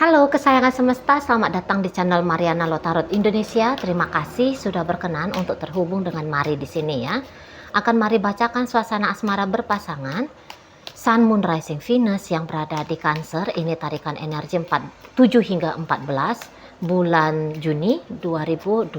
Halo kesayangan semesta, selamat datang di channel Mariana Lotarot Indonesia. Terima kasih sudah berkenan untuk terhubung dengan Mari di sini ya. Akan Mari bacakan suasana asmara berpasangan Sun Moon Rising Venus yang berada di Cancer. Ini tarikan energi 7 hingga 14 bulan Juni 2024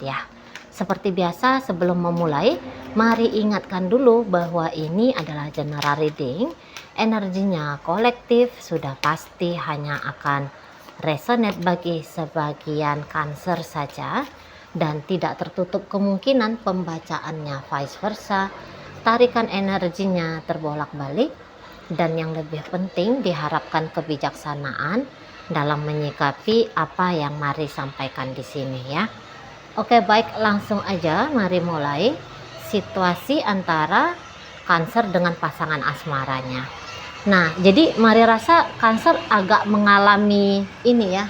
ya. Seperti biasa sebelum memulai, mari ingatkan dulu bahwa ini adalah general reading. Energinya kolektif, sudah pasti hanya akan resonate bagi sebagian Cancer saja dan tidak tertutup kemungkinan pembacaannya vice versa. Tarikan energinya terbolak-balik dan yang lebih penting diharapkan kebijaksanaan dalam menyikapi apa yang Mari sampaikan di sini ya. Oke, baik, langsung aja mari mulai situasi antara Cancer dengan pasangan asmaranya. Nah, jadi Mari rasa Cancer agak mengalami ini ya,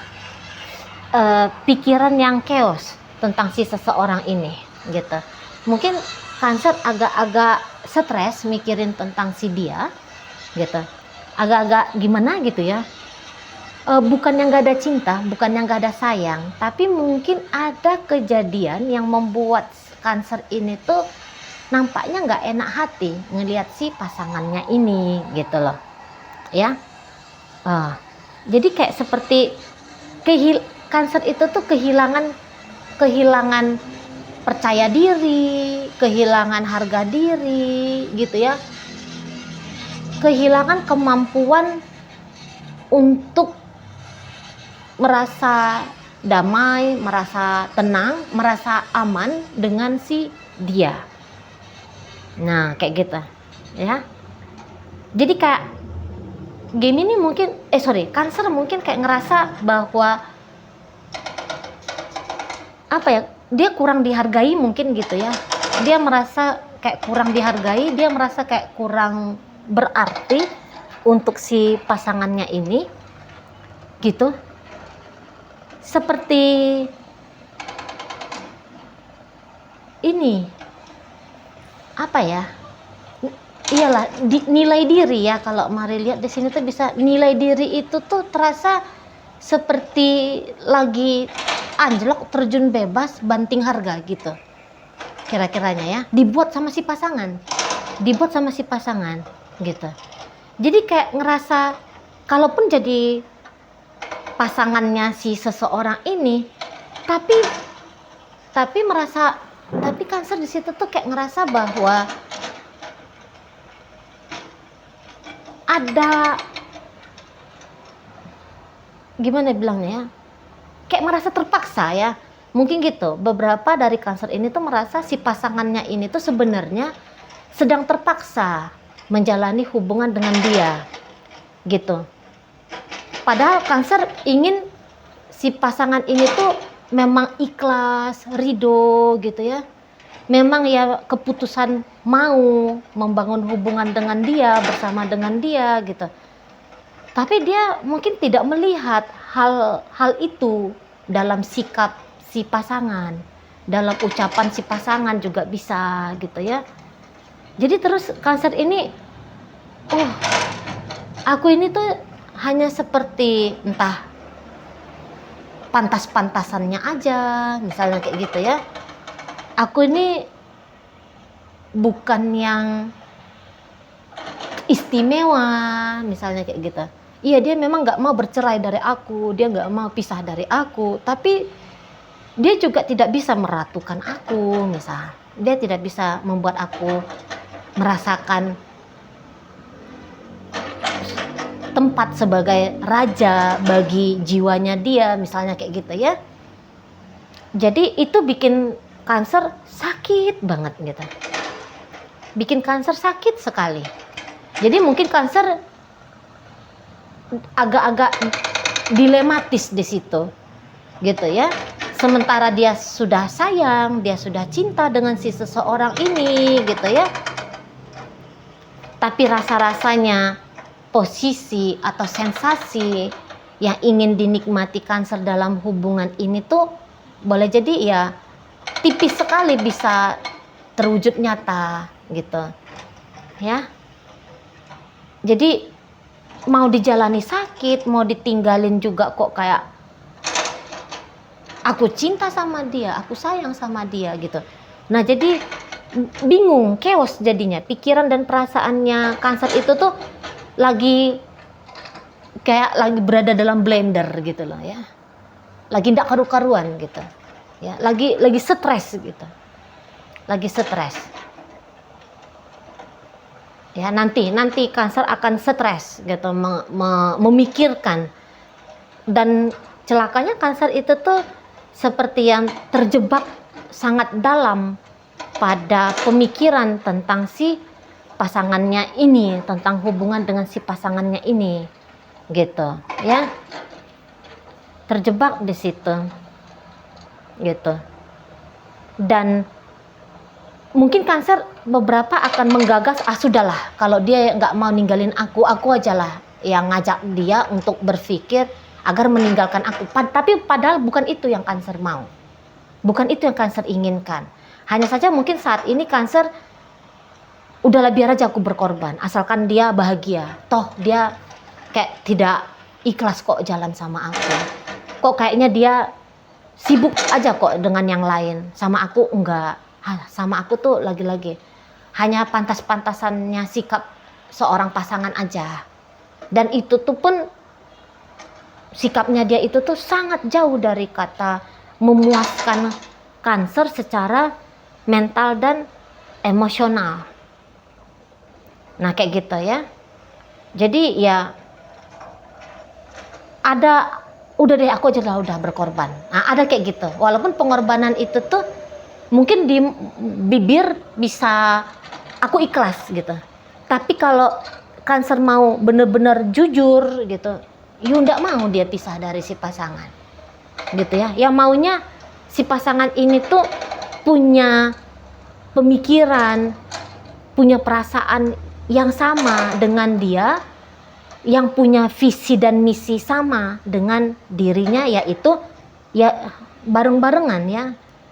pikiran yang chaos tentang si seseorang ini gitu. Mungkin Cancer agak-agak stres mikirin tentang si dia gitu, agak-agak gimana gitu ya. Bukan yang gak ada cinta, bukan yang gak ada sayang, tapi mungkin ada kejadian yang membuat Cancer ini tuh nampaknya gak enak hati ngelihat si pasangannya ini gitu loh ya. Jadi kayak seperti Cancer itu tuh kehilangan percaya diri, kehilangan harga diri gitu ya, kehilangan kemampuan untuk merasa damai, merasa tenang, merasa aman dengan si dia. Nah, kayak gitu ya. Jadi kayak game ini mungkin Cancer mungkin kayak ngerasa bahwa apa ya, dia kurang dihargai mungkin gitu ya. Dia merasa kayak kurang dihargai, dia merasa kayak kurang berarti untuk si pasangannya ini gitu. Seperti ini apa ya, iyalah nilai diri ya. Kalau Mari lihat di sini tuh bisa nilai diri itu tuh terasa seperti lagi anjlok, terjun bebas, banting harga gitu kira-kiranya ya, dibuat sama si pasangan gitu. Jadi kayak ngerasa kalaupun jadi pasangannya si seseorang ini, tapi Cancer di situ tuh kayak ngerasa bahwa ada gimana bilangnya ya, kayak merasa terpaksa ya, mungkin gitu. Beberapa dari Cancer ini tuh merasa si pasangannya ini tuh sebenarnya sedang terpaksa menjalani hubungan dengan dia gitu. Padahal Cancer ingin si pasangan ini tuh memang ikhlas, ridho gitu ya. Memang ya keputusan mau membangun hubungan dengan dia, bersama dengan dia gitu. Tapi dia mungkin tidak melihat hal itu dalam sikap si pasangan, dalam ucapan si pasangan juga bisa gitu ya. Jadi terus Cancer ini, aku ini tuh hanya seperti entah pantas-pantasannya aja, misalnya kayak gitu ya. Aku ini bukan yang istimewa, misalnya kayak gitu. Iya, dia memang gak mau bercerai dari aku, dia gak mau pisah dari aku, tapi dia juga tidak bisa meratukan aku, misal. Dia tidak bisa membuat aku merasakan tempat sebagai raja bagi jiwanya dia, misalnya kayak gitu ya. Jadi itu bikin Cancer sakit banget gitu, bikin Cancer sakit sekali. Jadi mungkin Cancer agak-agak dilematis di situ gitu ya. Sementara dia sudah sayang, dia sudah cinta dengan si seseorang ini gitu ya, tapi rasa-rasanya posisi atau sensasi yang ingin dinikmati Cancer dalam hubungan ini tuh boleh jadi ya tipis sekali bisa terwujud nyata gitu ya. Jadi mau dijalani sakit, mau ditinggalin juga kok kayak aku cinta sama dia, aku sayang sama dia gitu. Nah jadi bingung, chaos jadinya. Pikiran dan perasaannya Cancer itu tuh lagi kayak lagi berada dalam blender gitu loh ya. Lagi ndak karu-karuan gitu. Ya, lagi stres gitu. Lagi stres. Ya, nanti Cancer akan stres gitu, memikirkan. Dan celakanya Cancer itu tuh seperti yang terjebak sangat dalam pada pemikiran tentang si pasangannya ini, tentang hubungan dengan si pasangannya ini, gitu, ya, terjebak di situ, gitu. Dan mungkin Cancer beberapa akan menggagas, sudahlah, kalau dia nggak mau ninggalin aku aja lah yang ngajak dia untuk berpikir agar meninggalkan aku. Tapi padahal bukan itu yang Cancer mau, bukan itu yang Cancer inginkan. Hanya saja mungkin saat ini Cancer udahlah biar aja aku berkorban, asalkan dia bahagia. Toh dia kayak tidak ikhlas kok jalan sama aku. Kok kayaknya dia sibuk aja kok dengan yang lain. Sama aku enggak. Sama aku tuh lagi-lagi hanya pantas-pantasannya sikap seorang pasangan aja. Dan itu tuh pun sikapnya dia itu tuh sangat jauh dari kata memuaskan Cancer secara mental dan emosional. Nah kayak gitu ya. Jadi ya ada, udah deh aku aja lah udah berkorban. Nah ada kayak gitu. Walaupun pengorbanan itu tuh mungkin di bibir bisa aku ikhlas gitu. Tapi kalau Cancer mau bener-bener jujur gitu, nggak mau dia pisah dari si pasangan. Gitu ya. Yang maunya si pasangan ini tuh punya pemikiran, punya perasaan yang sama dengan dia, yang punya visi dan misi sama dengan dirinya, yaitu ya bareng-barengan ya.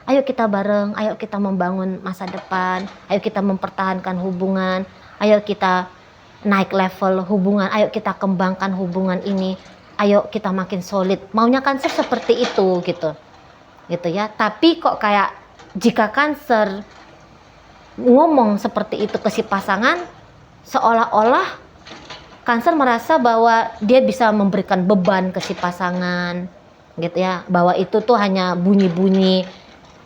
Ayo kita bareng, ayo kita membangun masa depan, ayo kita mempertahankan hubungan, ayo kita naik level hubungan, ayo kita kembangkan hubungan ini, ayo kita makin solid. Maunya Cancer seperti itu gitu. Gitu ya. Tapi kok kayak jika Cancer ngomong seperti itu ke si pasangan, seolah-olah Cancer merasa bahwa dia bisa memberikan beban ke si pasangan, gitu ya, bahwa itu tuh hanya bunyi-bunyi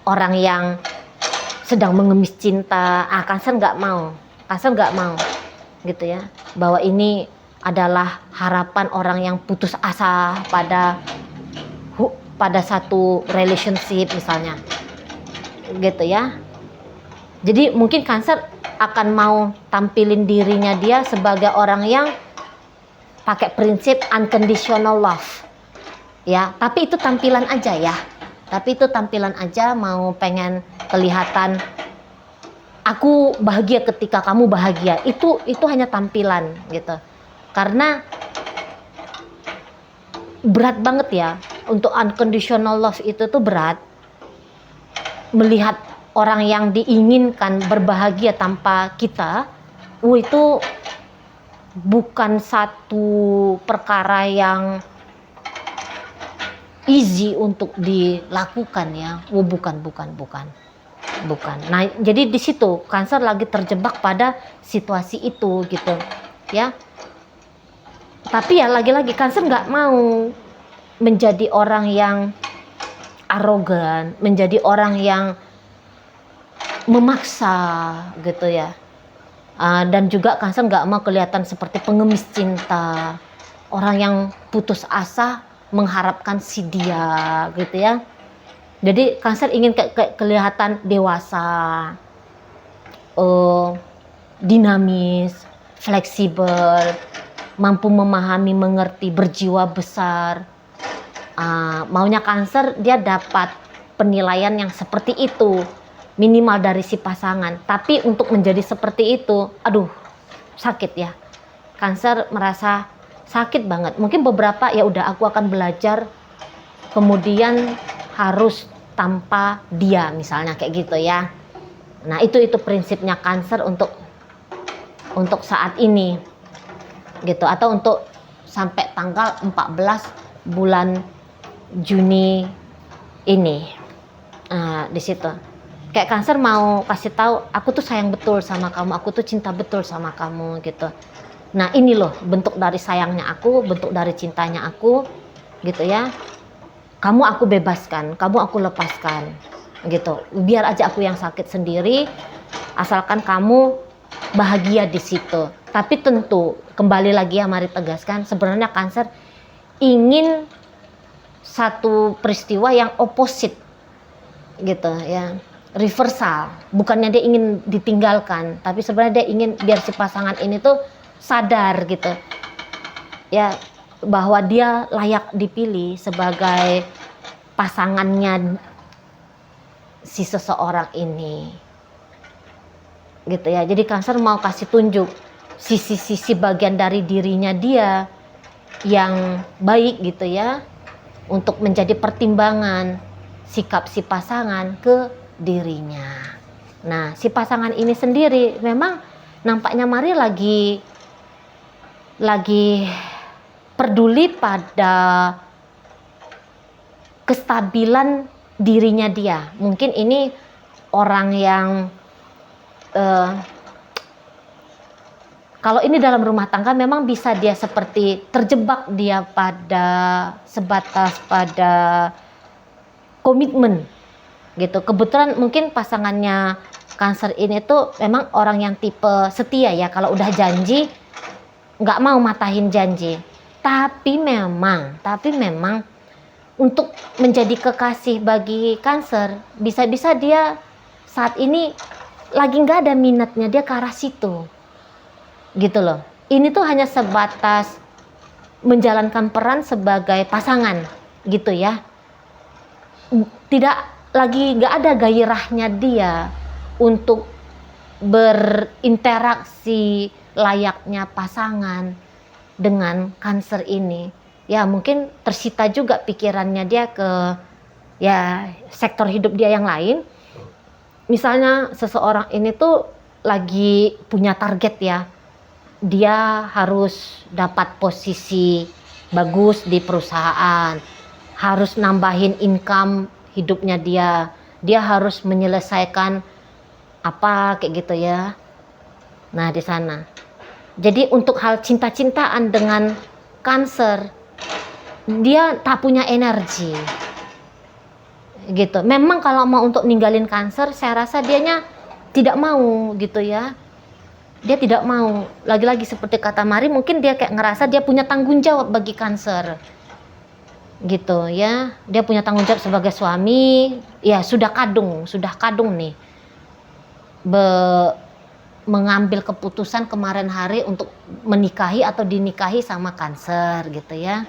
orang yang sedang mengemis cinta. Cancer nggak mau, gitu ya, bahwa ini adalah harapan orang yang putus asa pada satu relationship misalnya, gitu ya. Jadi mungkin Cancer akan mau tampilin dirinya dia sebagai orang yang pakai prinsip unconditional love, ya. Tapi itu tampilan aja ya. Tapi itu tampilan aja, mau pengen kelihatan aku bahagia ketika kamu bahagia. Itu hanya tampilan gitu. Karena berat banget ya untuk unconditional love itu tuh berat. Melihat orang yang diinginkan berbahagia tanpa kita, itu bukan satu perkara yang easy untuk dilakukan ya. Bukan. Nah, jadi di situ Cancer lagi terjebak pada situasi itu gitu ya. Tapi ya lagi-lagi Cancer nggak mau menjadi orang yang arogan, menjadi orang yang memaksa gitu ya. Dan juga Cancer nggak mau kelihatan seperti pengemis cinta, orang yang putus asa mengharapkan si dia gitu ya. Jadi Cancer ingin kelihatan dewasa, dinamis, fleksibel, mampu memahami, mengerti, berjiwa besar. Maunya Cancer dia dapat penilaian yang seperti itu, minimal dari si pasangan. Tapi untuk menjadi seperti itu, aduh sakit ya. Cancer merasa sakit banget. Mungkin beberapa ya udah aku akan belajar, kemudian harus tanpa dia misalnya kayak gitu ya. Nah itu prinsipnya Cancer untuk saat ini gitu, atau untuk sampai tanggal 14 bulan Juni ini. Di situ kayak Cancer mau kasih tahu, aku tuh sayang betul sama kamu, aku tuh cinta betul sama kamu gitu. Nah ini loh bentuk dari sayangnya aku, bentuk dari cintanya aku gitu ya. Kamu aku bebaskan, kamu aku lepaskan gitu. Biar aja aku yang sakit sendiri, asalkan kamu bahagia di situ. Tapi tentu kembali lagi ya, mari tegaskan, sebenarnya Cancer ingin satu peristiwa yang opposite gitu ya, reversal. Bukannya dia ingin ditinggalkan, tapi sebenarnya dia ingin biar si pasangan ini tuh sadar gitu ya, bahwa dia layak dipilih sebagai pasangannya si seseorang ini gitu ya. Jadi Cancer mau kasih tunjuk sisi-sisi bagian dari dirinya dia yang baik gitu ya, untuk menjadi pertimbangan sikap si pasangan ke dirinya. Nah si pasangan ini sendiri memang nampaknya Mari lagi peduli pada kestabilan dirinya dia. Mungkin ini orang yang kalau ini dalam rumah tangga memang bisa dia seperti terjebak dia pada sebatas pada komitmen gitu. Kebetulan mungkin pasangannya Cancer ini tuh memang orang yang tipe setia ya, kalau udah janji nggak mau matahin janji. Tapi memang untuk menjadi kekasih bagi Cancer, bisa-bisa dia saat ini lagi nggak ada minatnya dia ke arah situ gitu loh. Ini tuh hanya sebatas menjalankan peran sebagai pasangan gitu ya, tidak lagi nggak ada gairahnya dia untuk berinteraksi layaknya pasangan dengan Cancer ini ya. Mungkin tersita juga pikirannya dia ke ya sektor hidup dia yang lain. Misalnya seseorang ini tuh lagi punya target ya, dia harus dapat posisi bagus di perusahaan, harus nambahin income hidupnya dia harus menyelesaikan apa kayak gitu ya. Nah di sana, jadi untuk hal cinta-cintaan dengan Cancer, dia tak punya energi gitu. Memang kalau mau untuk ninggalin Cancer, saya rasa dianya tidak mau gitu ya. Dia tidak mau, lagi-lagi seperti kata Mari, mungkin dia kayak ngerasa dia punya tanggung jawab bagi Cancer gitu ya. Dia punya tanggung jawab sebagai suami ya, sudah kadung nih mengambil keputusan kemarin hari untuk menikahi atau dinikahi sama Cancer gitu ya.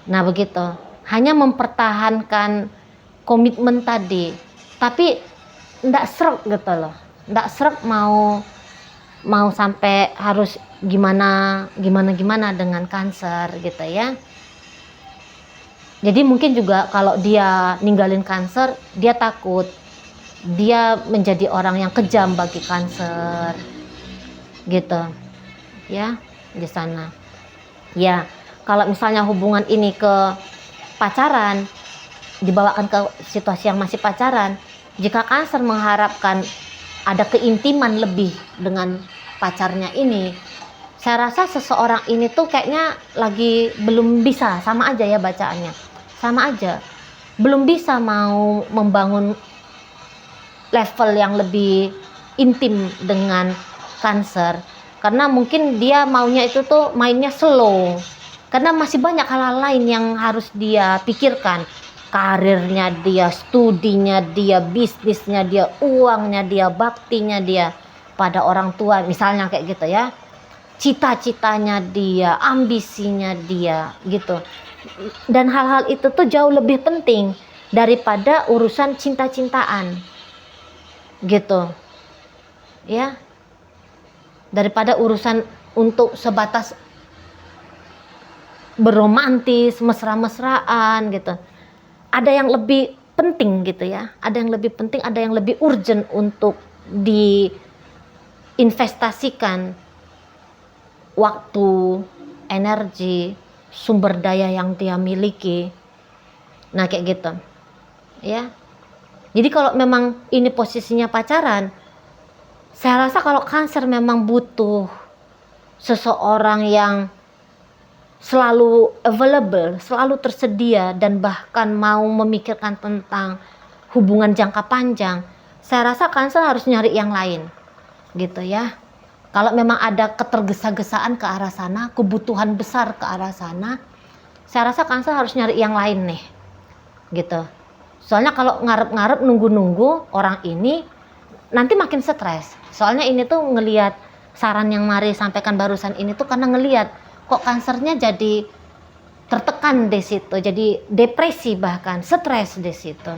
Nah begitu, hanya mempertahankan komitmen tadi, tapi ndak srek gitu loh, ndak srek mau sampai harus gimana dengan Cancer gitu ya. Jadi mungkin juga kalau dia ninggalin Cancer, dia takut dia menjadi orang yang kejam bagi Cancer gitu ya. Di sana ya, kalau misalnya hubungan ini ke pacaran, dibawakan ke situasi yang masih pacaran, jika Cancer mengharapkan ada keintiman lebih dengan pacarnya ini, saya rasa seseorang ini tuh kayaknya lagi belum bisa, sama aja ya bacaannya, sama aja belum bisa mau membangun level yang lebih intim dengan Cancer, karena mungkin dia maunya itu tuh mainnya slow, karena masih banyak hal-hal lain yang harus dia pikirkan. Karirnya dia, studinya dia, bisnisnya dia, uangnya dia, baktinya dia pada orang tua misalnya kayak gitu ya, cita-citanya dia, ambisinya dia gitu. Dan hal-hal itu tuh jauh lebih penting daripada urusan cinta-cintaan gitu ya, daripada urusan untuk sebatas berromantis, mesra-mesraan gitu. Ada yang lebih penting gitu ya, ada yang lebih penting, ada yang lebih urgent untuk diinvestasikan waktu, energi, sumber daya yang dia miliki. Nah kayak gitu ya. Jadi kalau memang ini posisinya pacaran, saya rasa kalau Cancer memang butuh seseorang yang selalu available, selalu tersedia, dan bahkan mau memikirkan tentang hubungan jangka panjang. Saya rasa Cancer harus nyari yang lain gitu ya. Kalau memang ada ketergesa-gesaan ke arah sana, kebutuhan besar ke arah sana, saya rasa Cancer harus nyari yang lain nih gitu. Soalnya kalau ngarep-ngarep nunggu-nunggu orang ini, nanti makin stres. Soalnya ini tuh ngelihat saran yang Mari sampaikan barusan ini tuh karena ngelihat kok Cancernya jadi tertekan di situ, jadi depresi, bahkan stres di situ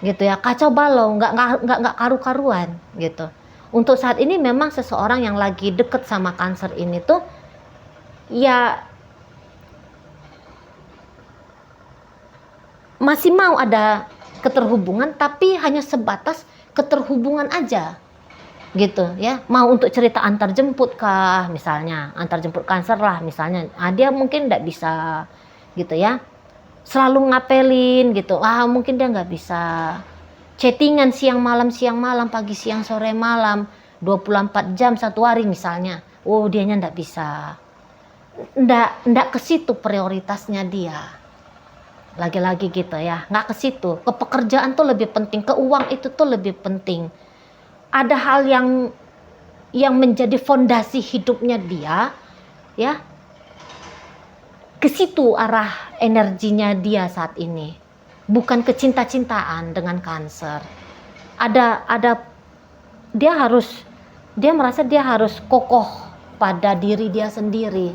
gitu ya, kacau balau, nggak karu-karuan gitu. Untuk saat ini memang seseorang yang lagi deket sama Cancer ini tuh ya masih mau ada keterhubungan, tapi hanya sebatas keterhubungan aja gitu ya. Mau untuk cerita antar jemput kah, misalnya antar jemput Cancer lah misalnya, dia mungkin nggak bisa gitu ya, selalu ngapelin gitu, mungkin dia nggak bisa chattingan siang malam, pagi siang sore malam, 24 jam satu hari misalnya. Dianya nggak bisa, nggak ke situ prioritasnya dia. Lagi-lagi gitu ya, nggak ke situ. Ke pekerjaan tuh lebih penting, ke uang itu tuh lebih penting. Ada hal yang menjadi fondasi hidupnya dia, ya. Ke situ arah energinya dia saat ini. Bukan kecinta-cintaan dengan Cancer. Dia merasa dia harus kokoh pada diri dia sendiri.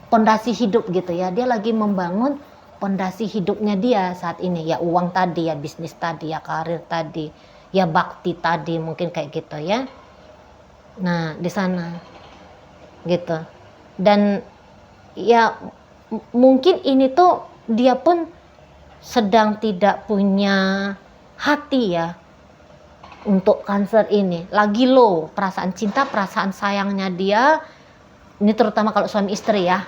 Pondasi hidup gitu ya. Dia lagi membangun pondasi hidupnya dia saat ini. Ya uang tadi, ya bisnis tadi, ya karir tadi, ya bakti tadi, mungkin kayak gitu ya. Nah, di sana gitu. Dan ya mungkin ini tuh dia pun sedang tidak punya hati ya untuk Cancer ini. Lagi low perasaan cinta, perasaan sayangnya dia. Ini terutama kalau suami istri ya.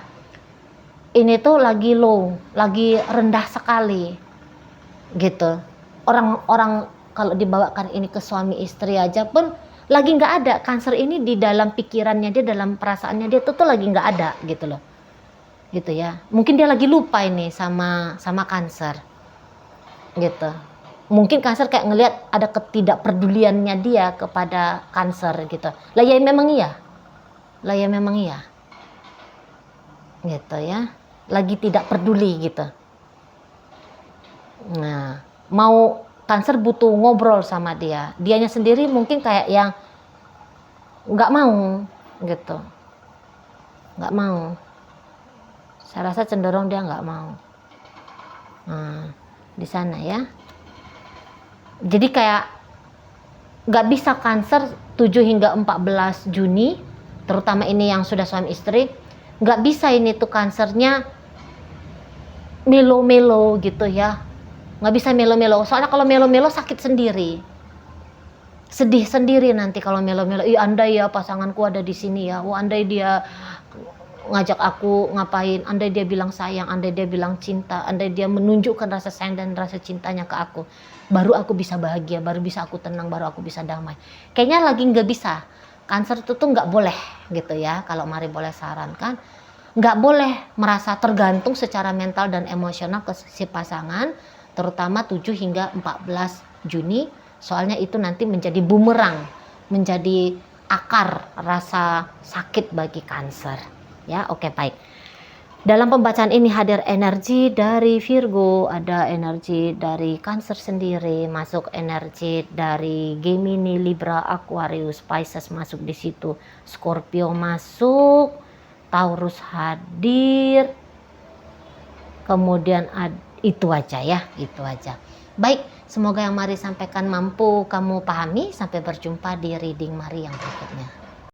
Ini tuh lagi low, lagi rendah sekali gitu. Orang kalau dibawakan ini ke suami istri aja pun lagi nggak ada. Cancer ini di dalam pikirannya dia, dalam perasaannya dia tuh lagi nggak ada gitu loh. Gitu ya, mungkin dia lagi lupa ini sama Cancer gitu. Mungkin Cancer kayak ngelihat ada ketidakpeduliannya dia kepada Cancer gitu. Lah ya memang iya gitu ya, lagi tidak peduli gitu. Nah, mau Cancer butuh ngobrol sama dia, dianya sendiri mungkin kayak yang nggak mau gitu, nggak mau. Saya rasa cenderung dia nggak mau. Nah, di sana ya. Jadi kayak nggak bisa Cancer 7 hingga 14 Juni, terutama ini yang sudah suami istri, nggak bisa ini tuh Cancernya melo-melo gitu ya. Nggak bisa melo-melo. Soalnya kalau melo-melo sakit sendiri. Sedih sendiri nanti kalau melo-melo. Andai ya pasanganku ada di sini ya. Andai dia ngajak aku ngapain, andai dia bilang sayang, andai dia bilang cinta, andai dia menunjukkan rasa sayang dan rasa cintanya ke aku, baru aku bisa bahagia, baru bisa aku tenang, baru aku bisa damai. Kayaknya lagi nggak bisa. Cancer itu tuh nggak boleh gitu ya, kalau Mari boleh sarankan, nggak boleh merasa tergantung secara mental dan emosional ke si pasangan, terutama 7 hingga 14 Juni, soalnya itu nanti menjadi bumerang, menjadi akar rasa sakit bagi Cancer. Ya, oke, baik. Dalam pembacaan ini hadir energi dari Virgo, ada energi dari Cancer sendiri, masuk energi dari Gemini, Libra, Aquarius, Pisces masuk di situ, Scorpio masuk, Taurus hadir. Kemudian itu aja ya, itu aja. Baik, semoga yang Mari sampaikan mampu kamu pahami. Sampai berjumpa di reading Mari yang berikutnya.